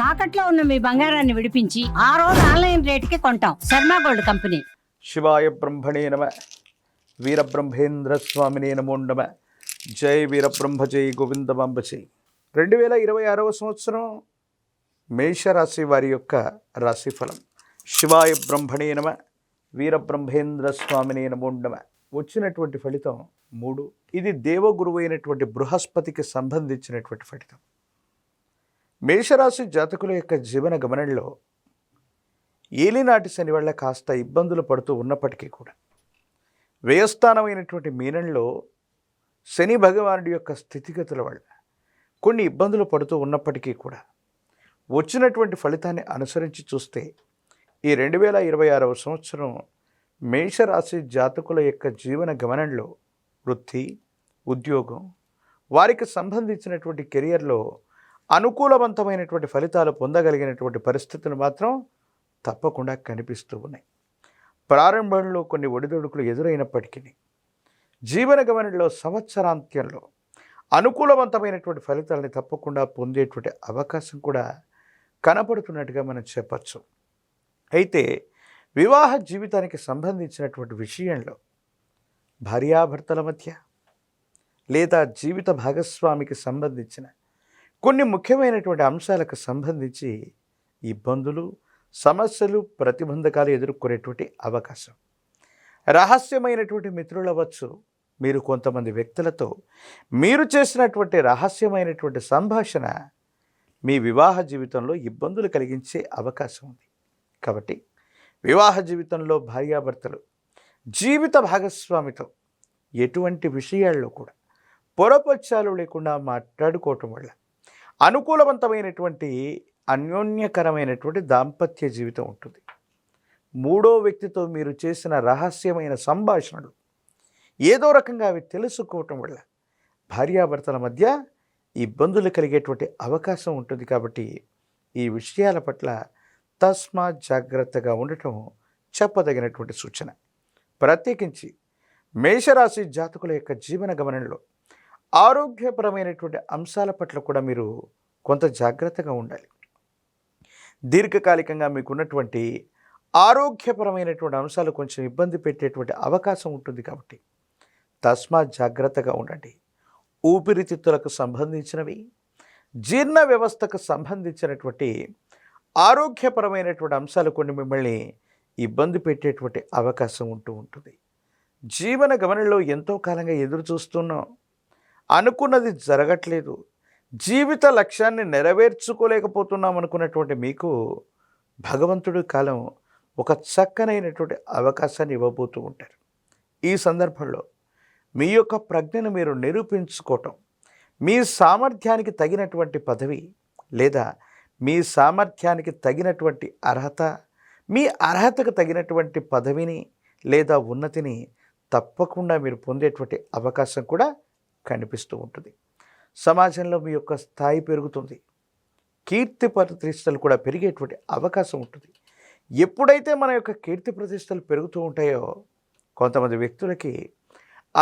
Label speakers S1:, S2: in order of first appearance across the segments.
S1: తాకట్లో ఉన్న మీ బంగారాన్ని విడిపించి ఆ రోజు ఆన్లైన్ రేటుకి కొంటాం. Sharma gold company.
S2: శివాయ బ్రహ్మణే నమ. వీరబ్రహ్మేంద్ర స్వామినే నమో నమ. జై వీరబ్రహ్మ జై గోవిందమాంబ జై. 2026వ సంవత్సరం మేషరాశి వారి యొక్క రాశిఫలం. శివాయ బ్రహ్మణే నమ. వీరబ్రహ్మేంద్ర స్వామినే నమో నమ. వచ్చినటువంటి ఫలితం 3. ఇది దేవగురువు అయినటువంటి బృహస్పతికి సంబంధించినటువంటి ఫలితం. మేషరాశి జాతకుల యొక్క జీవన గమనంలో ఏలినాటి శని వల్ల కాస్త ఇబ్బందులు పడుతూ ఉన్నప్పటికీ కూడా వ్యయస్థానమైనటువంటి మీనంలో శని భగవానుడి యొక్క స్థితిగతుల వల్ల కొన్ని ఇబ్బందులు పడుతూ ఉన్నప్పటికీ కూడా వచ్చినటువంటి ఫలితాన్ని అనుసరించి చూస్తే ఈ 2026వ సంవత్సరం మేషరాశి జాతకుల యొక్క జీవన గమనంలో వృత్తి, ఉద్యోగం, వారికి సంబంధించినటువంటి కెరియర్లో అనుకూలవంతమైనటువంటి ఫలితాలు పొందగలిగినటువంటి పరిస్థితులు మాత్రం తప్పకుండా కనిపిస్తూ ఉన్నాయి. ప్రారంభంలో కొన్ని ఒడిదొడుకులు ఎదురైనప్పటికీ జీవన గమనంలో సంవత్సరాంత్యంలో అనుకూలవంతమైనటువంటి ఫలితాలని తప్పకుండా పొందేటువంటి అవకాశం కూడా కనపడుతున్నట్టుగా మనం చెప్పచ్చు. అయితే వివాహ జీవితానికి సంబంధించినటువంటి విషయంలో భార్యాభర్తల మధ్య లేదా జీవిత భాగస్వామికి సంబంధించిన కొన్ని ముఖ్యమైనటువంటి అంశాలకు సంబంధించి ఇబ్బందులు, సమస్యలు, ప్రతిబంధకాలు ఎదుర్కొనేటువంటి అవకాశం. రహస్యమైనటువంటి మిత్రులు అవ్వచ్చు. మీరు కొంతమంది వ్యక్తులతో మీరు చేసినటువంటి రహస్యమైనటువంటి సంభాషణ మీ వివాహ జీవితంలో ఇబ్బందులు కలిగించే అవకాశం ఉంది. కాబట్టి వివాహ జీవితంలో భార్యాభర్తలు జీవిత భాగస్వామితో ఎటువంటి విషయాల్లో కూడా పొరపచ్చాలు లేకుండా మాట్లాడుకోవటం వల్ల అనుకూలవంతమైనటువంటి అన్యోన్యకరమైనటువంటి దాంపత్య జీవితం ఉంటుంది. మూడో వ్యక్తితో మీరు చేసిన రహస్యమైన సంభాషణలు ఏదో రకంగా అవి తెలుసుకోవటం వల్ల భార్యాభర్తల మధ్య ఇబ్బందులు కలిగేటువంటి అవకాశం ఉంటుంది. కాబట్టి ఈ విషయాల పట్ల తస్మాత్ జాగ్రత్తగా ఉండటం చెప్పదగినటువంటి సూచన. ప్రత్యేకించి మేషరాశి జాతకుల యొక్క జీవన గమనంలో ఆరోగ్యపరమైనటువంటి అంశాల పట్ల కూడా మీరు కొంత జాగ్రత్తగా ఉండాలి. దీర్ఘకాలికంగా మీకున్నటువంటి ఆరోగ్యపరమైనటువంటి అంశాలు కొంచెం ఇబ్బంది పెట్టేటువంటి అవకాశం ఉంటుంది. కాబట్టి తస్మాత్ జాగ్రత్తగా ఉండండి. ఊపిరితిత్తులకు సంబంధించినవి, జీర్ణ వ్యవస్థకు సంబంధించినటువంటి ఆరోగ్యపరమైనటువంటి అంశాలు కొన్ని మిమ్మల్ని ఇబ్బంది పెట్టేటువంటి అవకాశం ఉంటుంది. జీవన గమనంలో ఎంతో కాలంగా ఎదురు చూస్తున్నాం, అనుకున్నది జరగట్లేదు, జీవిత లక్ష్యాన్ని నెరవేర్చుకోలేకపోతున్నాం అనుకున్నటువంటి మీకు భగవంతుడి కాలం ఒక చక్కనైనటువంటి అవకాశాన్ని ఇవ్వబోతూ ఉంటారు. ఈ సందర్భంలో మీ యొక్క ప్రజ్ఞను మీరు నిరూపించుకోవటం, మీ సామర్థ్యానికి తగినటువంటి పదవి లేదా మీ సామర్థ్యానికి తగినటువంటి అర్హత, మీ అర్హతకు తగినటువంటి పదవిని లేదా ఉన్నతిని తప్పకుండా మీరు పొందేటువంటి అవకాశం కూడా కనిపిస్తూ ఉంటుంది. సమాజంలో మీ యొక్క స్థాయి పెరుగుతుంది, కీర్తి ప్రతిష్టలు కూడా పెరిగేటువంటి అవకాశం ఉంటుంది. ఎప్పుడైతే మన యొక్క కీర్తి ప్రతిష్టలు పెరుగుతూ ఉంటాయో కొంతమంది వ్యక్తులకి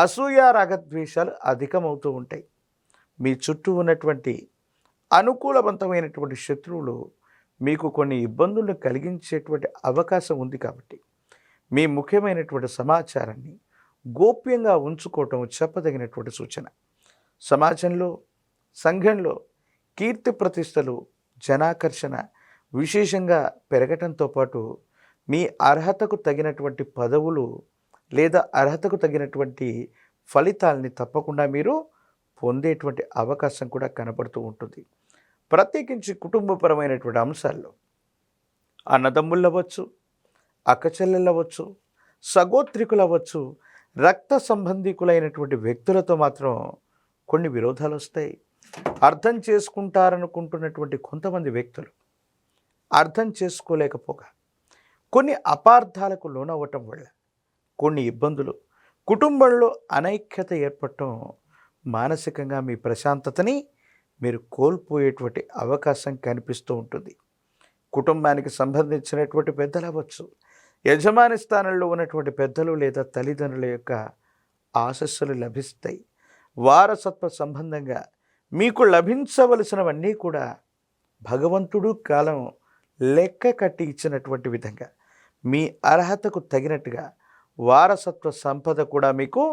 S2: అసూయ, రాగద్వేషాలు అధికమవుతూ ఉంటాయి. మీ చుట్టూ ఉన్నటువంటి అనుకూలవంతమైనటువంటి శత్రువులు మీకు కొన్ని ఇబ్బందులను కలిగించేటువంటి అవకాశం ఉంది. కాబట్టి మీ ముఖ్యమైనటువంటి సమాచారాన్ని గోప్యంగా ఉంచుకోవటం చెప్పదగినటువంటి సూచన. సమాజంలో, సంఘంలో కీర్తి ప్రతిష్టలు, జనాకర్షణ విశేషంగా పెరగటంతో పాటు మీ అర్హతకు తగినటువంటి పదవులు లేదా అర్హతకు తగినటువంటి ఫలితాలని తప్పకుండా మీరు పొందేటువంటి అవకాశం కూడా కనపడుతూ ఉంటుంది. ప్రత్యేకించి కుటుంబపరమైనటువంటి అంశాల్లో అన్నదమ్ముళ్ళు అవ్వచ్చు, అక్కచెల్లెళ్ళు అవ్వచ్చు, సగోత్రికులు అవ్వచ్చు, రక్త సంబంధికులైనటువంటి వ్యక్తులతో మాత్రం కొన్ని విరోధాలు వస్తాయి. అర్థం చేసుకుంటారనుకుంటున్నటువంటి కొంతమంది వ్యక్తులు అర్థం చేసుకోలేకపోగా కొన్ని అపార్థాలకు లోనవ్వటం వల్ల కొన్ని ఇబ్బందులు, కుటుంబంలో అనైక్యత ఏర్పడటం, మానసికంగా మీ ప్రశాంతతని మీరు కోల్పోయేటువంటి అవకాశం కనిపిస్తూ ఉంటుంది. కుటుంబానికి సంబంధించినటువంటి పెద్దలు అవ్వచ్చు, యజమాని స్థానంలో ఉన్నటువంటి పెద్దలు లేదా తల్లిదండ్రుల యొక్క ఆశస్సులు లభిస్తాయి. వారసత్వ సంబంధంగా మీకు లభించవలసినవన్నీ కూడా భగవంతుడు కాలం లెక్క కట్టి ఇచ్చినటువంటి విధంగా మీ అర్హతకు తగినట్టుగా వారసత్వ సంపద కూడా మీకు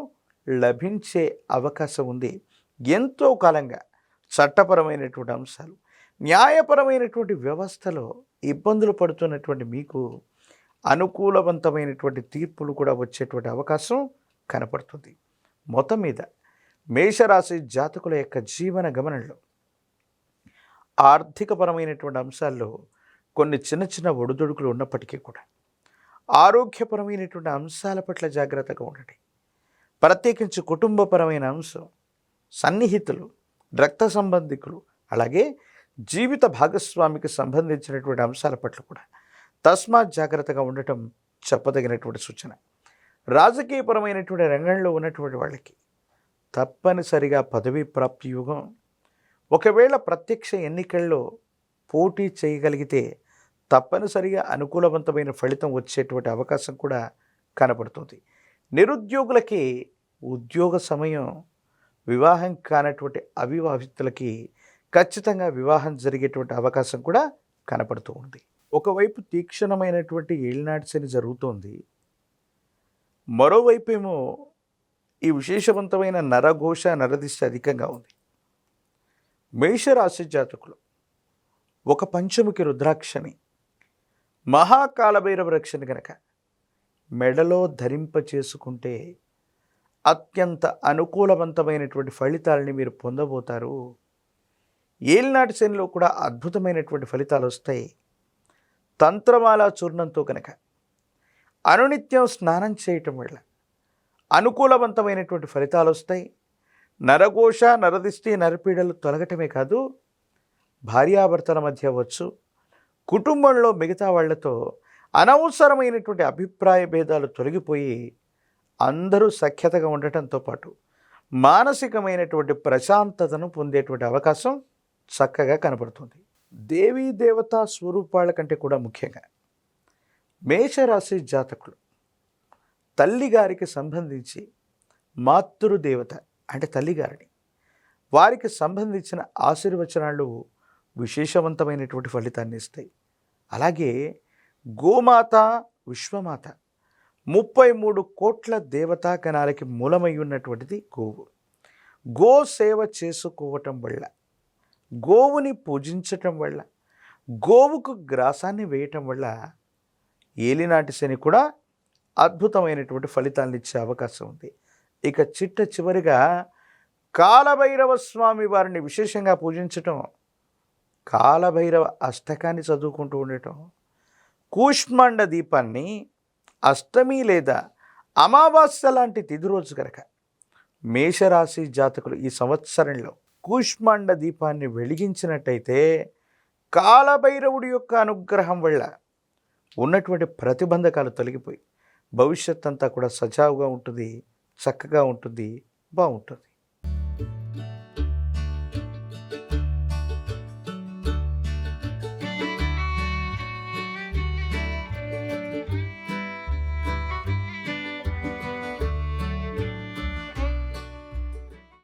S2: లభించే అవకాశం ఉంది. ఎంతో కాలంగా చట్టపరమైనటువంటి అంశాలు, న్యాయపరమైనటువంటి వ్యవస్థలో ఇబ్బందులు పడుతున్నటువంటి మీకు అనుకూలవంతమైనటువంటి తీర్పులు కూడా వచ్చేటువంటి అవకాశం కనపడుతుంది. మొత్తం మీద మేషరాశి జాతకుల యొక్క జీవన గమనంలో ఆర్థికపరమైనటువంటి అంశాల్లో కొన్ని చిన్న చిన్న ఒడిదుడుకులు ఉన్నప్పటికీ కూడా ఆరోగ్యపరమైనటువంటి అంశాల పట్ల జాగ్రత్తగా ఉండండి. ప్రత్యేకించి కుటుంబపరమైన అంశం, సన్నిహితులు, రక్త సంబంధికులు, అలాగే జీవిత భాగస్వామికి సంబంధించినటువంటి అంశాల పట్ల కూడా తస్మాత్ జాగ్రత్తగా ఉండటం చెప్పదగినటువంటి సూచన. రాజకీయపరమైనటువంటి రంగంలో ఉన్నటువంటి వాళ్ళకి తప్పనిసరిగా పదవీ ప్రాప్తి యోగం. ఒకవేళ ప్రత్యక్ష ఎన్నికల్లో పోటీ చేయగలిగితే తప్పనిసరిగా అనుకూలవంతమైన ఫలితం వచ్చేటువంటి అవకాశం కూడా కనపడుతుంది. నిరుద్యోగులకి ఉద్యోగ సమయం, వివాహం కానటువంటి అవివాహితులకి ఖచ్చితంగా వివాహం జరిగేటువంటి అవకాశం కూడా కనపడుతూ ఉంది. ఒకవైపు తీక్షణమైనటువంటి ఏలినాటి శని జరుగుతోంది, మరోవైపు ఏమో ఈ విశేషవంతమైన నరఘోష నరదిష్ట అధికంగా ఉంది. మేషరాశి జాతకులు ఒక పంచముఖి రుద్రాక్షని, మహాకాలభైరవ రక్షని గనక మెడలో ధరింప చేసుకుంటే అత్యంత అనుకూలవంతమైనటువంటి ఫలితాలని మీరు పొందబోతారు. ఏలినాటి శనిలో కూడా అద్భుతమైనటువంటి ఫలితాలు వస్తాయి. తంత్రమాల చూర్ణంతో కనుక అనునిత్యం స్నానం చేయటం వల్ల అనుకూలవంతమైనటువంటి ఫలితాలు వస్తాయి. నరఘోష నరదిష్టి నరపీడలు తొలగటమే కాదు, భార్యాభర్తల మధ్య అవ్వచ్చు, కుటుంబంలో మిగతా వాళ్లతో అనవసరమైనటువంటి అభిప్రాయ భేదాలు తొలగిపోయి అందరూ సఖ్యతగా ఉండటంతో పాటు మానసికమైనటువంటి ప్రశాంతతను పొందేటువంటి అవకాశం చక్కగా కనపడుతుంది. దేవీ దేవతా స్వరూపాల కంటే కూడా ముఖ్యంగా మేషరాశి జాతకులు తల్లిగారికి సంబంధించి మాతృదేవత అంటే తల్లిగారిని, వారికి సంబంధించిన ఆశీర్వచనాలు విశేషవంతమైనటువంటి ఫలితాన్ని ఇస్తాయి. అలాగే గోమాత, విశ్వమాత 33 కోట్ల దేవతా గణాలకి మూలమై ఉన్నటువంటిది గోవు. గో సేవ చేసుకోవటం వల్ల, గోవుని పూజించటం వల్ల, గోవుకు గ్రాసాన్ని వేయటం వల్ల ఏలినాటి శని కూడా అద్భుతమైనటువంటి ఫలితాలను ఇచ్చే అవకాశం ఉంది. ఇక చిట్ట చివరిగా కాలభైరవ స్వామి వారిని విశేషంగా పూజించటం, కాలభైరవ అష్టకాన్ని చదువుకుంటూ ఉండటం, కూష్మాండ దీపాన్ని అష్టమి లేదా అమావాస్య లాంటి తిథి రోజు కనుక మేషరాశి జాతకులు ఈ సంవత్సరంలో కూష్మాండ దీపాన్ని వెలిగించినట్టయితే కాలభైరవుడి యొక్క అనుగ్రహం వల్ల ఉన్నటువంటి ప్రతిబంధకాలు తొలగిపోయి భవిష్యత్ అంతా కూడా సజావుగా ఉంటుంది, చక్కగా ఉంటుంది, బాగుంటుంది.